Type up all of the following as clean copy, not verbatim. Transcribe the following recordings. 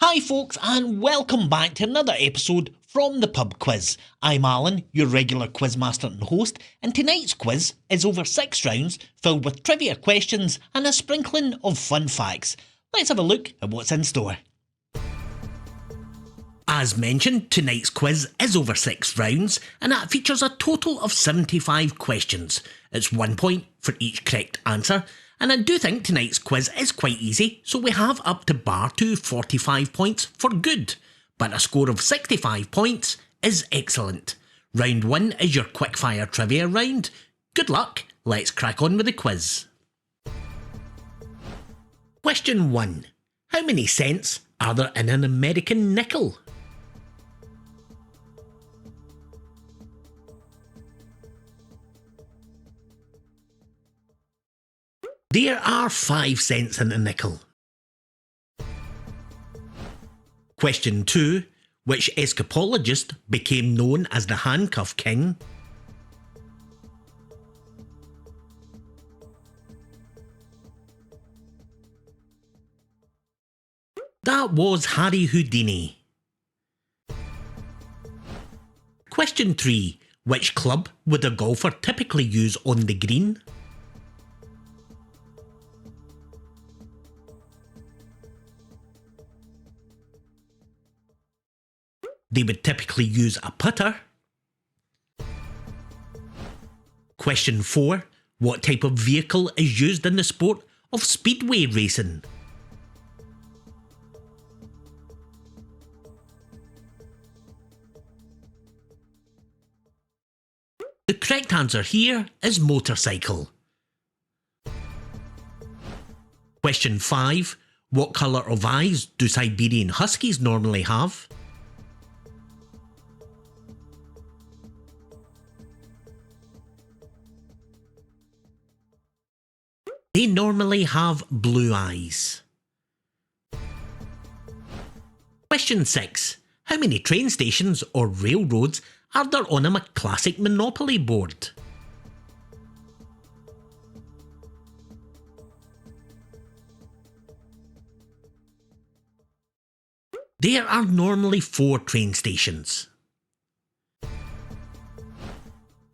Hi folks, and welcome back to another episode from the Pub Quiz. I'm Alan, your regular quizmaster and host, and tonight's quiz is over 6 rounds filled with trivia questions and a sprinkling of fun facts. Let's have a look at what's in store. As mentioned, tonight's quiz is over 6 rounds, and that features a total of 75 questions. It's 1 point for each correct answer, and I do think tonight's quiz is quite easy, so we have up to bar to 45 points for good, but a score of 65 points is excellent. Round 1 is your Quickfire Trivia round. Good luck, let's crack on with the quiz. Question 1. How many cents are there in an American nickel? There are 5 cents in a nickel. Question 2. Which escapologist became known as the Handcuff King? That was Harry Houdini. Question 3. Which club would a golfer typically use on the green? They would typically use a putter. Question 4. What type of vehicle is used in the sport of speedway racing? The correct answer here is motorcycle. Question 5. What colour of eyes do Siberian Huskies normally have? They normally have blue eyes. Question 6. How many train stations or railroads are there on a classic Monopoly board? There are normally 4 train stations.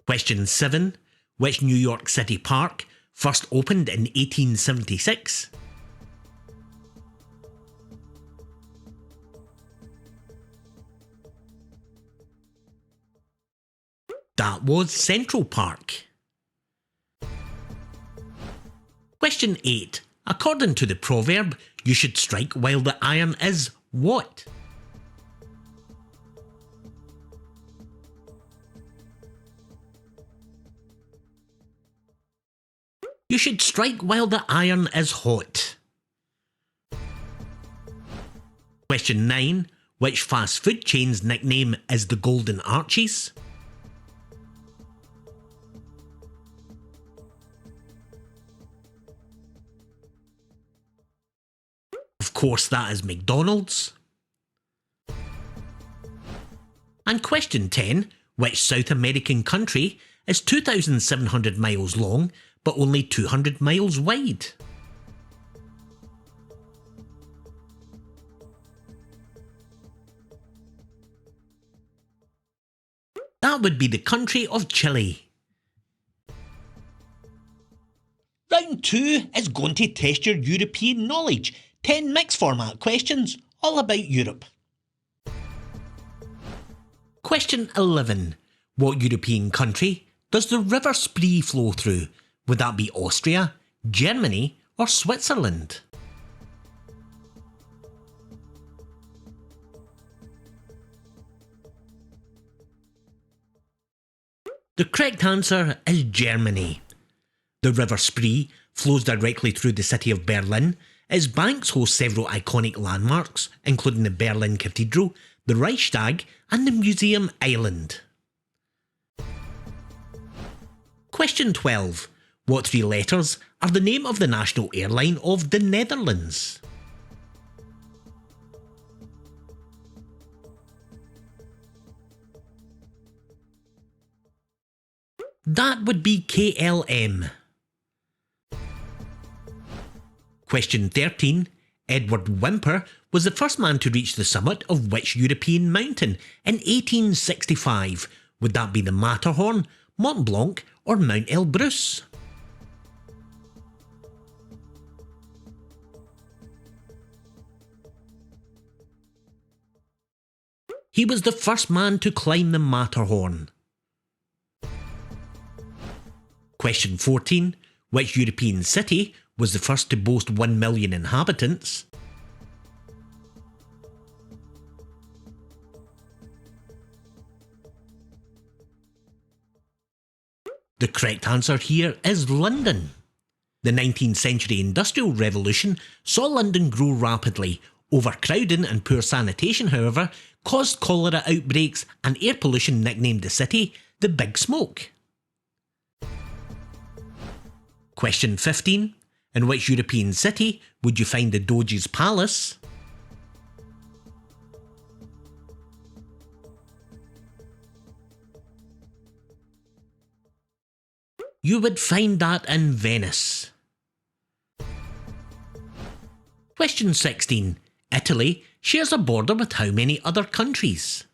Question 7. Which New York City park first opened in 1876? That was Central Park. Question 8. According to the proverb, you should strike while the iron is what? You should strike while the iron is hot. Question 9. Which fast food chain's nickname is the Golden Arches? Of course, that is McDonald's. And question 10. Which South American country is 2,700 miles long but only 200 miles wide? That would be the country of Chile. Round 2 is going to test your European knowledge. 10 mixed format questions, all about Europe. Question 11. What European country does the River Spree flow through? Would that be Austria, Germany or Switzerland? The correct answer is Germany. The River Spree flows directly through the city of Berlin. Its banks host several iconic landmarks, including the Berlin Cathedral, the Reichstag and the Museum Island. Question 12. What 3 letters are the name of the national airline of the Netherlands? That would be KLM. Question 13. Edward Whymper was the first man to reach the summit of which European mountain in 1865? Would that be the Matterhorn, Mont Blanc or Mount Elbrus? He was the first man to climb the Matterhorn. Question 14. Which European city was the first to boast 1 million inhabitants? The correct answer here is London. The 19th century Industrial Revolution saw London grow rapidly. Overcrowding and poor sanitation, however, caused cholera outbreaks and air pollution nicknamed the city the Big Smoke. Question 15. In which European city would you find the Doge's Palace? You would find that in Venice. Question 16. Italy shares a border with how many other countries?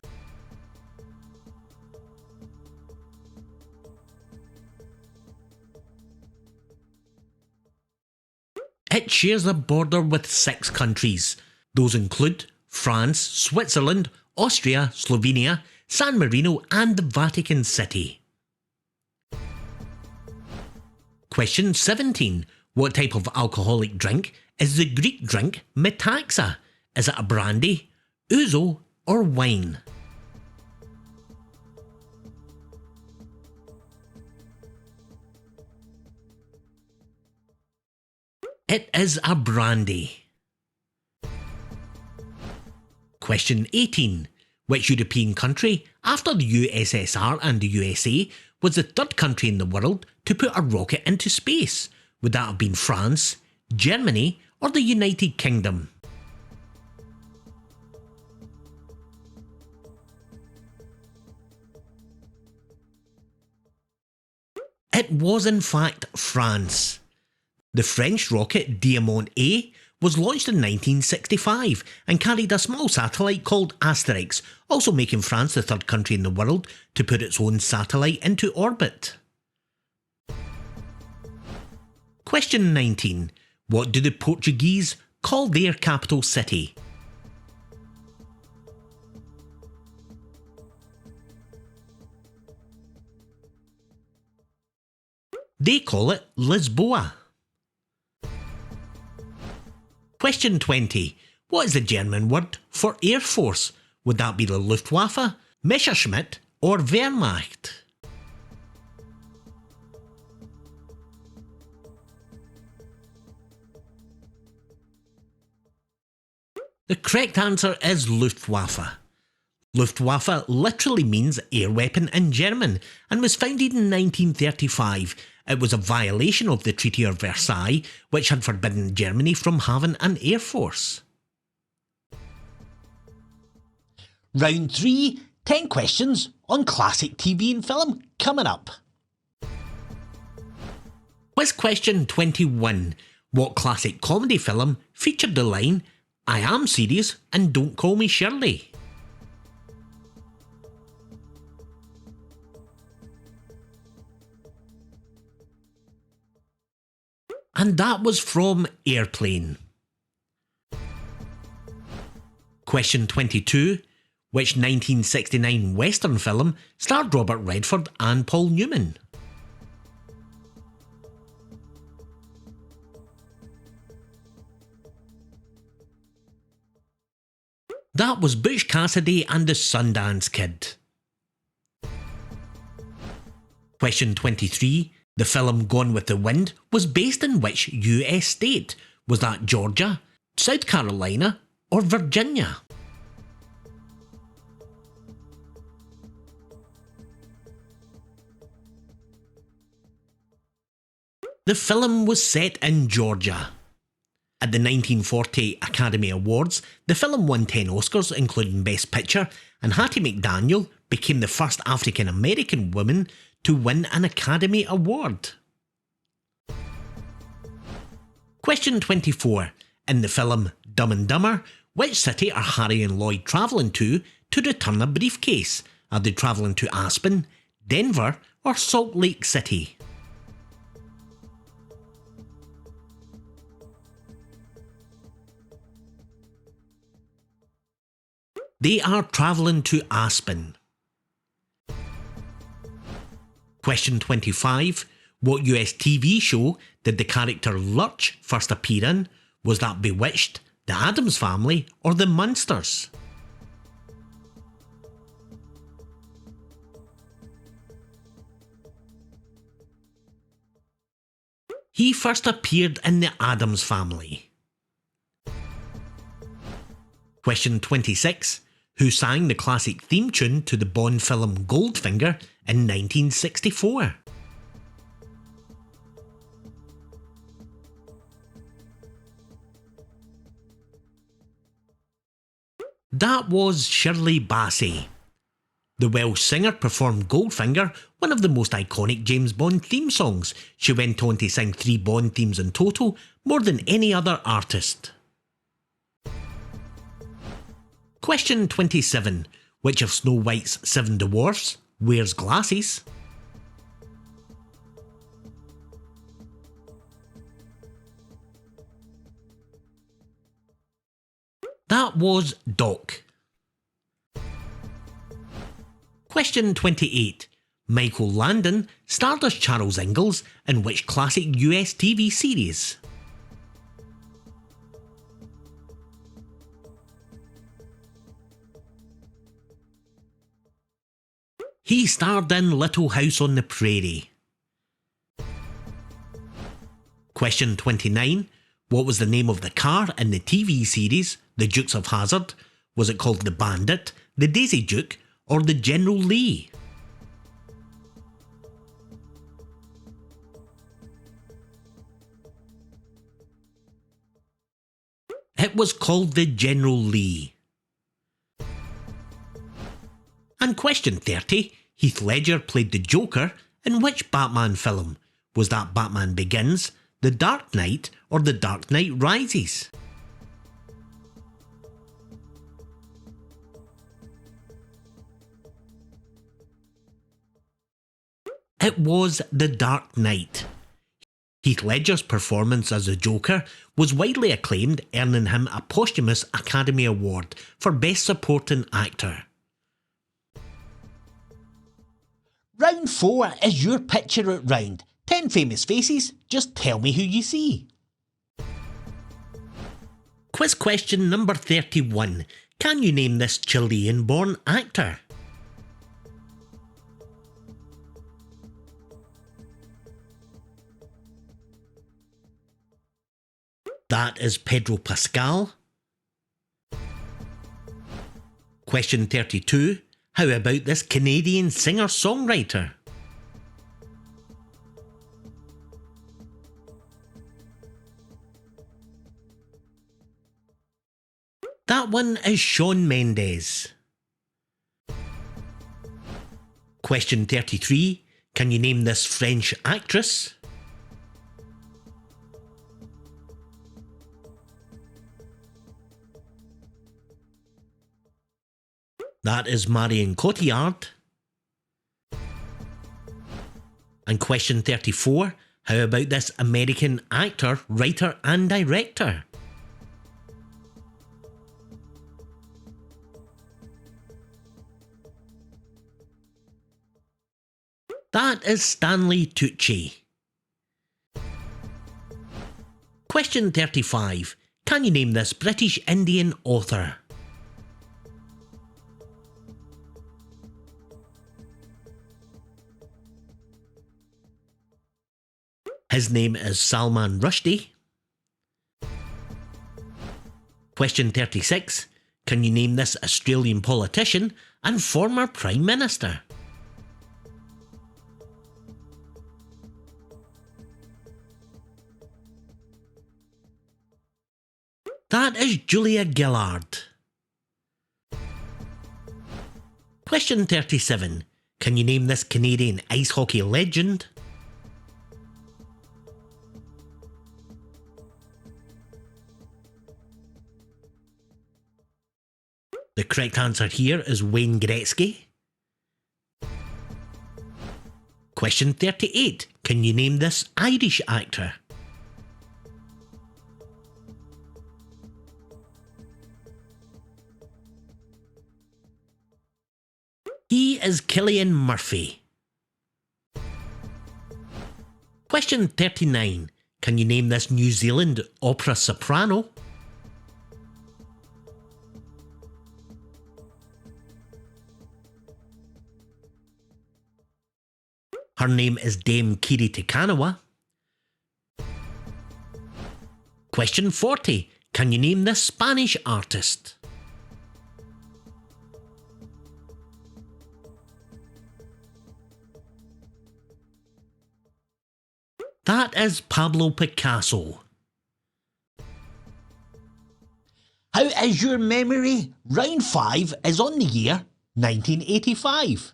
It shares a border with 6 countries. Those include France, Switzerland, Austria, Slovenia, San Marino and the Vatican City. Question 17. What type of alcoholic drink is the Greek drink metaxa? Is it a brandy, ouzo or wine? It is a brandy. Question 18. Which European country, after the USSR and the USA, was the third country in the world to put a rocket into space? Would that have been France, Germany or the United Kingdom? It was in fact France. The French rocket Diamant A was launched in 1965 and carried a small satellite called Asterix, also making France the third country in the world to put its own satellite into orbit. Question 19. What do the Portuguese call their capital city? They call it Lisboa. Question 20. What is the German word for Air Force? Would that be the Luftwaffe, Messerschmitt or Wehrmacht? The correct answer is Luftwaffe. Luftwaffe literally means air weapon in German and was founded in 1935. It was a violation of the Treaty of Versailles, which had forbidden Germany from having an air force. Round 3, 10 questions on classic TV and film coming up. Quiz question 21. What classic comedy film featured the line, "I am serious and don't call me Shirley"? And that was from Airplane. Question 22. Which 1969 Western film starred Robert Redford and Paul Newman? That was Butch Cassidy and the Sundance Kid. Question 23. The film Gone with the Wind was based in which US state? Was that Georgia, South Carolina or Virginia? The film was set in Georgia. At the 1940 Academy Awards, the film won 10 Oscars, including Best Picture, and Hattie McDaniel became the first African American woman to win an Academy Award. Question 24. In the film Dumb and Dumber, which city are Harry and Lloyd travelling to return a briefcase? Are they travelling to Aspen, Denver, or Salt Lake City? They are travelling to Aspen. Question 25. What US TV show did the character Lurch first appear in? Was that Bewitched, The Addams Family, or The Munsters? He first appeared in The Addams Family. Question 26. Who sang the classic theme tune to the Bond film Goldfinger in 1964? That was Shirley Bassey. The Welsh singer performed Goldfinger, one of the most iconic James Bond theme songs. She went on to sing 3 Bond themes in total, more than any other artist. Question 27. Which of Snow White's 7 dwarfs wears glasses? That was Doc. Question 28. Michael Landon starred as Charles Ingalls in which classic US TV series? He starred in Little House on the Prairie. Question 29. What was the name of the car in the TV series The Dukes of Hazzard? Was it called the Bandit, the Daisy Duke, or the General Lee? It was called the General Lee. And question 30. Heath Ledger played the Joker in which Batman film? Was that Batman Begins, The Dark Knight, or The Dark Knight Rises? It was The Dark Knight. Heath Ledger's performance as the Joker was widely acclaimed, earning him a posthumous Academy Award for Best Supporting Actor. Round 4 is your picture out round. 10 famous faces, just tell me who you see. Quiz question number 31. Can you name this Chilean-born actor? That is Pedro Pascal. Question 32. How about this Canadian singer-songwriter? That one is Shawn Mendes. Question 33. Can you name this French actress? That is Marion Cotillard. And question 34. How about this American actor, writer and director? That is Stanley Tucci. Question 35. Can you name this British Indian author? His name is Salman Rushdie. Question 36. Can you name this Australian politician and former Prime Minister? That is Julia Gillard. Question 37. Can you name this Canadian ice hockey legend? The correct answer here is Wayne Gretzky. Question 38. Can you name this Irish actor? He is Cillian Murphy. Question 39. Can you name this New Zealand opera soprano? Her name is Dame Kiri Te Kanawa. Question 40. Can you name this Spanish artist? That is Pablo Picasso. How is your memory? Round 5 is on the year 1985.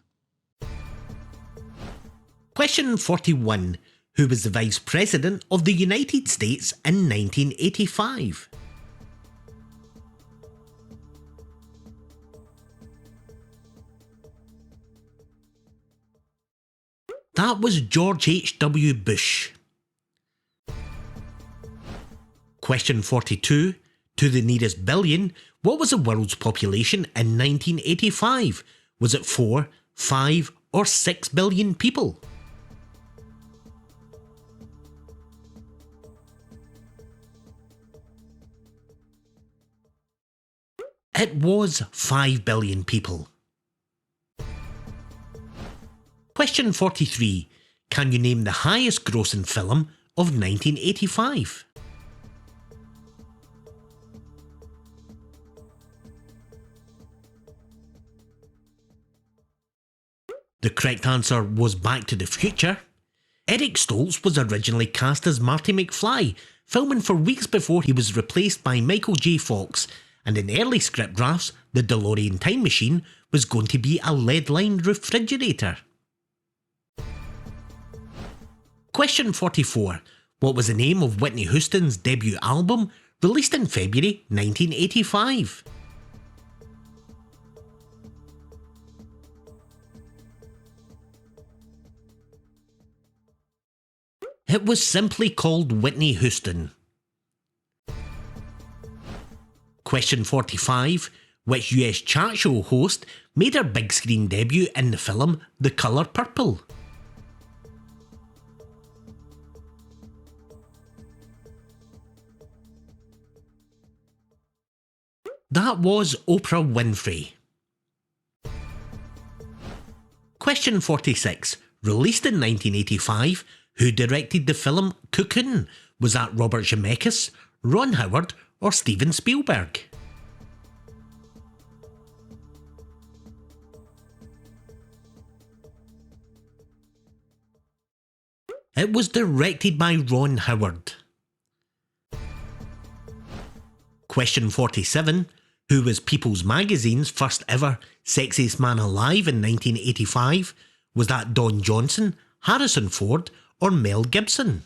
Question 41. Who was the Vice President of the United States in 1985? That was George H.W. Bush. Question 42. To the nearest billion, what was the world's population in 1985? Was it 4, 5 or 6 billion people? It was 5 billion people. Question 43. Can you name the highest grossing film of 1985? The correct answer was Back to the Future. Eric Stoltz was originally cast as Marty McFly, filming for weeks before he was replaced by Michael J. Fox, and in early script drafts, the DeLorean time machine was going to be a lead-lined refrigerator. Question 44. What was the name of Whitney Houston's debut album, released in February 1985? It was simply called Whitney Houston. Question 45. Which US chart show host made her big screen debut in the film The Colour Purple? That was Oprah Winfrey. Question 46. Released in 1985, who directed the film Cocoon? Was that Robert Zemeckis, Ron Howard or Steven Spielberg? It was directed by Ron Howard. Question 47. Who was People's Magazine's first ever Sexiest Man Alive in 1985? Was that Don Johnson, Harrison Ford or Mel Gibson?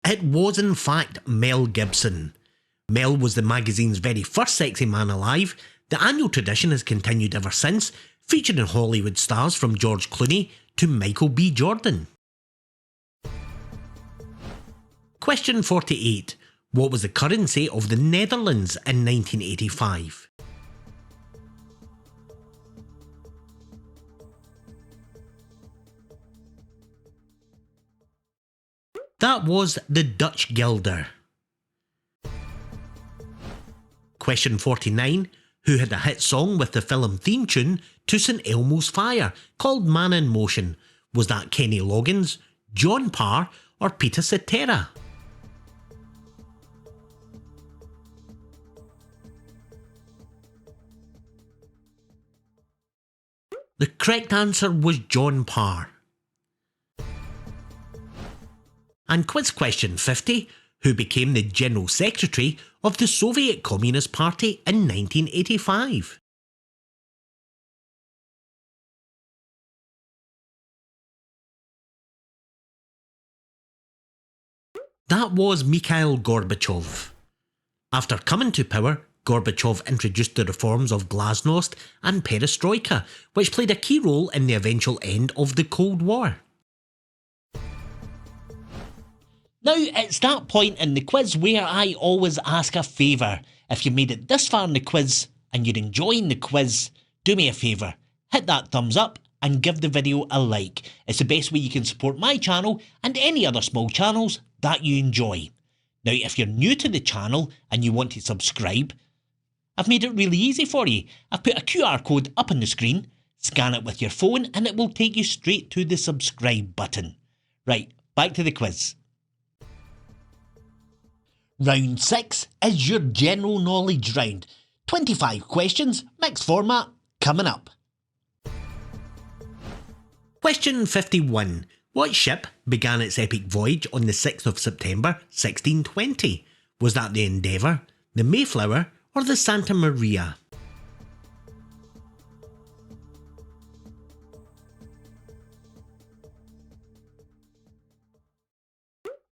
It was in fact Mel Gibson. Mel was the magazine's very first sexy man alive. The annual tradition has continued ever since, featuring Hollywood stars from George Clooney to Michael B. Jordan. Question 48. What was the currency of the Netherlands in 1985? That was the Dutch guilder. Question 49. Who had a hit song with the film theme tune to St Elmo's Fire called Man in Motion? Was that Kenny Loggins, John Parr or Peter Cetera? The correct answer was John Parr. And quiz question 50. Who became the General Secretary of the Soviet Communist Party in 1985? That was Mikhail Gorbachev. After coming to power, Gorbachev introduced the reforms of glasnost and perestroika, which played a key role in the eventual end of the Cold War. Now it's that point in the quiz where I always ask a favour. If you made it this far in the quiz and you're enjoying the quiz, do me a favour, hit that thumbs up and give the video a like. It's the best way you can support my channel and any other small channels that you enjoy. Now if you're new to the channel and you want to subscribe, I've made it really easy for you. I've put a QR code up on the screen, scan it with your phone and it will take you straight to the subscribe button. Right, back to the quiz. Round 6 is your general knowledge round. 25 questions, mixed format, coming up. Question 51. What ship began its epic voyage on the 6th of September 1620? Was that the Endeavour, the Mayflower or the Santa Maria?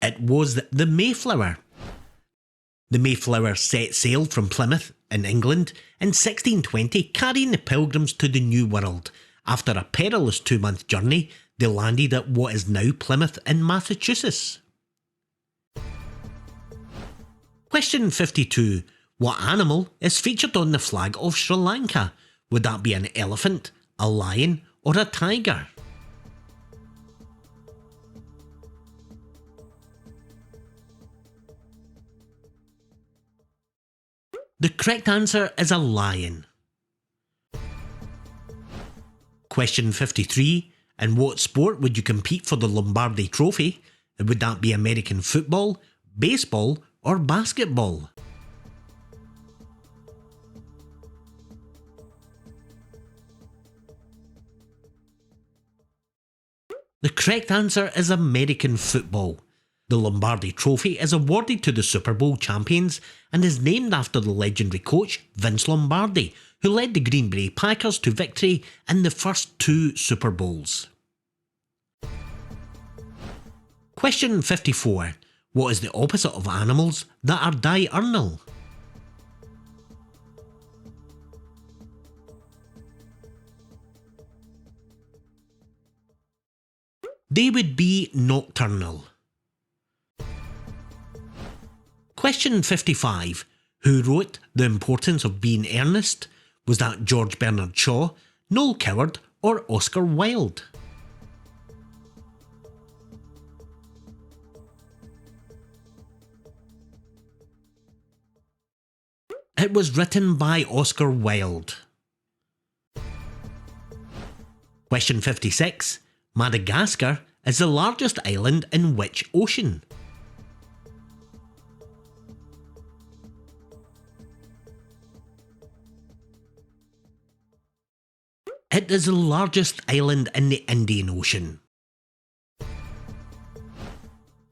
It was the Mayflower. The Mayflower set sail from Plymouth in England in 1620, carrying the pilgrims to the New World. After a perilous 2-month journey, they landed at what is now Plymouth in Massachusetts. Question 52. What animal is featured on the flag of Sri Lanka? Would that be an elephant, a lion or a tiger? The correct answer is a lion. Question 53. In what sport would you compete for the Lombardi Trophy? Would that be American football, baseball or basketball? The correct answer is American football. The Lombardi Trophy is awarded to the Super Bowl champions and is named after the legendary coach Vince Lombardi, who led the Green Bay Packers to victory in the first 2 Super Bowls. Question 54. What is the opposite of animals that are diurnal? They would be nocturnal. Question 55. Who wrote The Importance of Being Earnest? Was that George Bernard Shaw, Noel Coward or Oscar Wilde? It was written by Oscar Wilde. Question 56. Madagascar is the largest island in which ocean? It is the largest island in the Indian Ocean.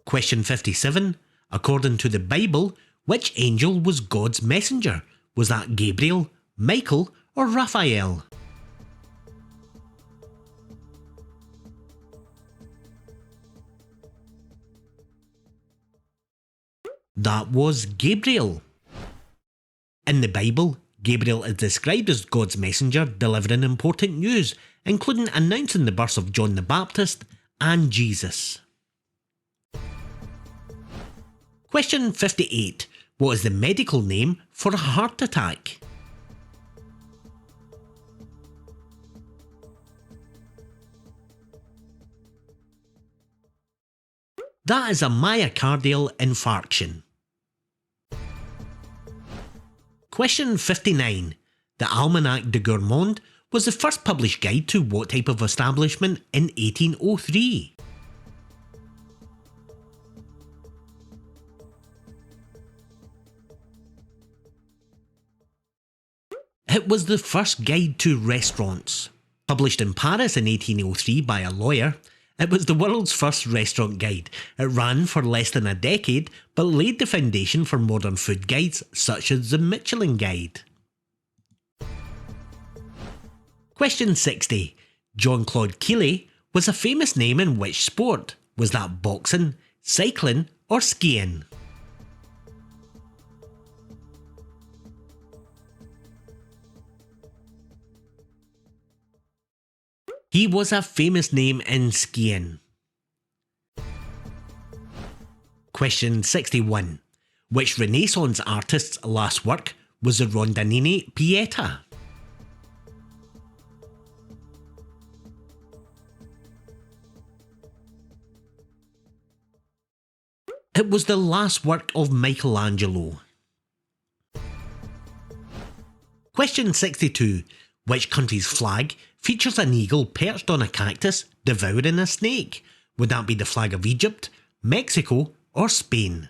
Question 57. According to the Bible, which angel was God's messenger? Was that Gabriel, Michael or Raphael? That was Gabriel. In the Bible, Gabriel is described as God's messenger delivering important news, including announcing the birth of John the Baptist and Jesus. Question 58. What is the medical name for a heart attack? That is a myocardial infarction. Question 59. The Almanach de Gourmand was the first published guide to what type of establishment in 1803? It was the first guide to restaurants. Published in Paris in 1803 by a lawyer, it was the world's first restaurant guide. It ran for less than a decade, but laid the foundation for modern food guides such as the Michelin Guide. Question 60. Jean-Claude Killy was a famous name in which sport? Was that boxing, cycling or skiing? He was a famous name in skiing. Question 61. Which Renaissance artist's last work was the Rondanini Pieta? It was the last work of Michelangelo. Question 62. Which country's flag features an eagle perched on a cactus devouring a snake? Would that be the flag of Egypt, Mexico, or Spain?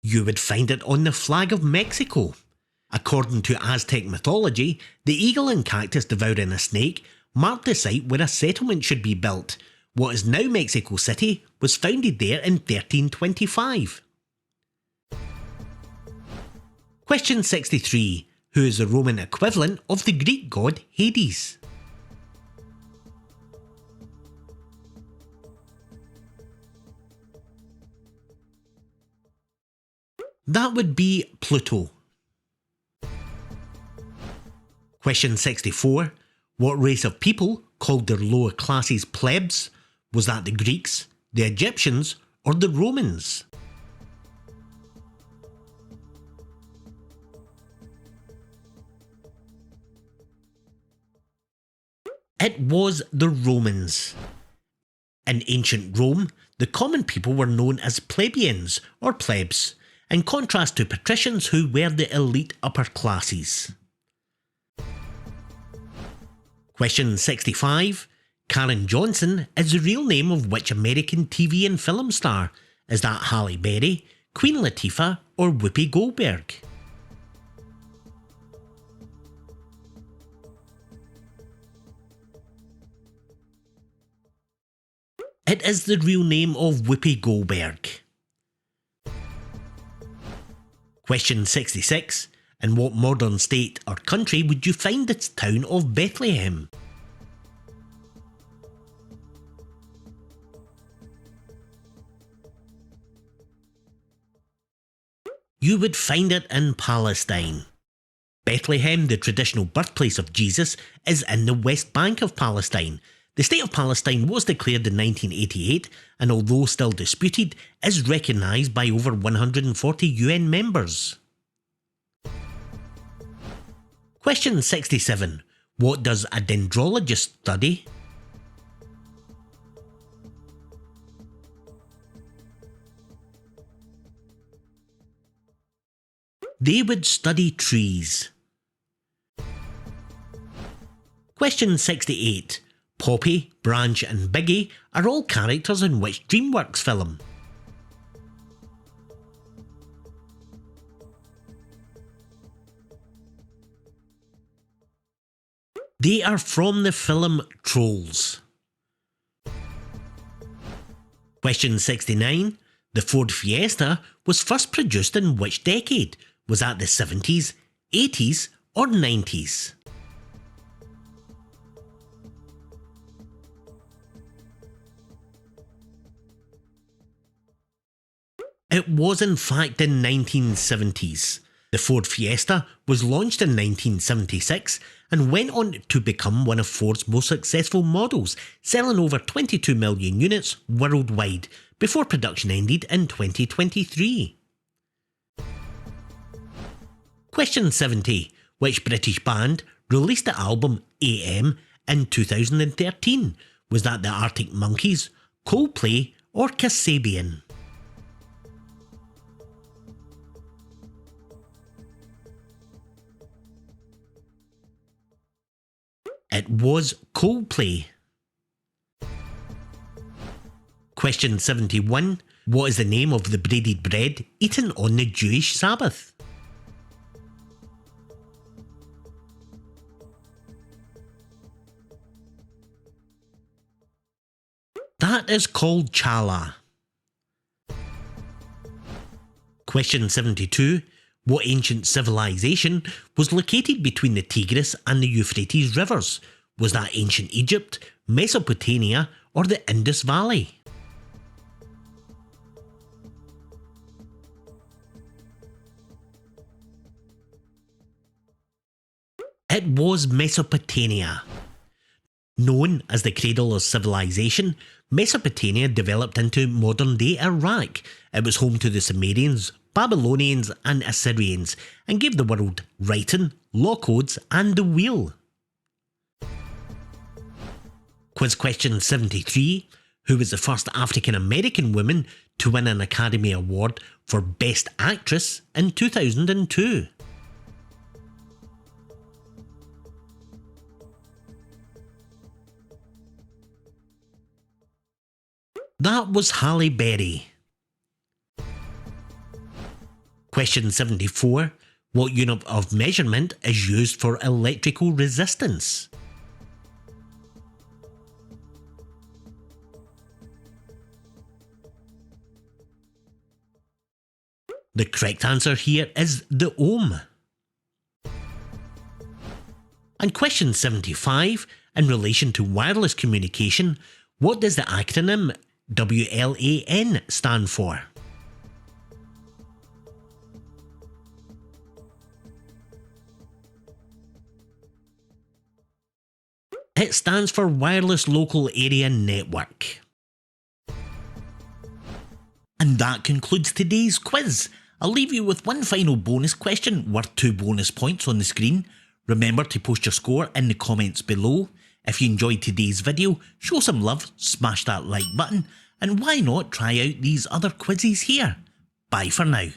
You would find it on the flag of Mexico. According to Aztec mythology, the eagle and cactus devouring a snake marked the site where a settlement should be built. What is now Mexico City was founded there in 1325. Question 63. Who is the Roman equivalent of the Greek god Hades? That would be Pluto. Question 64. What race of people called their lower classes plebs? Was that the Greeks, the Egyptians, or the Romans? It was the Romans. In ancient Rome, the common people were known as plebeians or plebs, in contrast to patricians who were the elite upper classes. Question 65. Karen Johnson is the real name of which American TV and film star? Is that Halle Berry, Queen Latifah, or Whoopi Goldberg? It is the real name of Whoopi Goldberg. Question 66. In what modern state or country would you find the town of Bethlehem? You would find it in Palestine. Bethlehem, the traditional birthplace of Jesus, is in the West Bank of Palestine. The state of Palestine was declared in 1988 and, although still disputed, is recognised by over 140 UN members. Question 67. What does a dendrologist study? They would study trees. Question 68. Poppy, Branch and Biggie are all characters in which DreamWorks film? They are from the film Trolls. Question 69. The Ford Fiesta was first produced in which decade? Was that the 70s, 80s or 90s? It was in fact the 1970s. The Ford Fiesta was launched in 1976 and went on to become one of Ford's most successful models, selling over 22 million units worldwide before production ended in 2023. Question 70. Which British band released the album AM in 2013? Was that the Arctic Monkeys, Coldplay or Kasabian? It was Coldplay. Question 71. What is the name of the braided bread eaten on the Jewish Sabbath? That is called challah. Question 72. What ancient civilization was located between the Tigris and the Euphrates rivers? Was that ancient Egypt, Mesopotamia, or the Indus Valley? It was Mesopotamia. Known as the cradle of civilization, Mesopotamia developed into modern-day Iraq. It was home to the Sumerians, Babylonians and Assyrians, and gave the world writing, law codes and the wheel. Quiz question 73. Who was the first African American woman to win an Academy Award for Best Actress in 2002? That was Halle Berry. Question 74. What unit of measurement is used for electrical resistance? The correct answer here is the ohm. And question 75. In relation to wireless communication, what does the acronym WLAN stand for? It stands for Wireless Local Area Network. And that concludes today's quiz. I'll leave you with one final bonus question worth 2 bonus points on the screen. Remember to post your score in the comments below. If you enjoyed today's video, show some love, smash that like button, and why not try out these other quizzes here? Bye for now.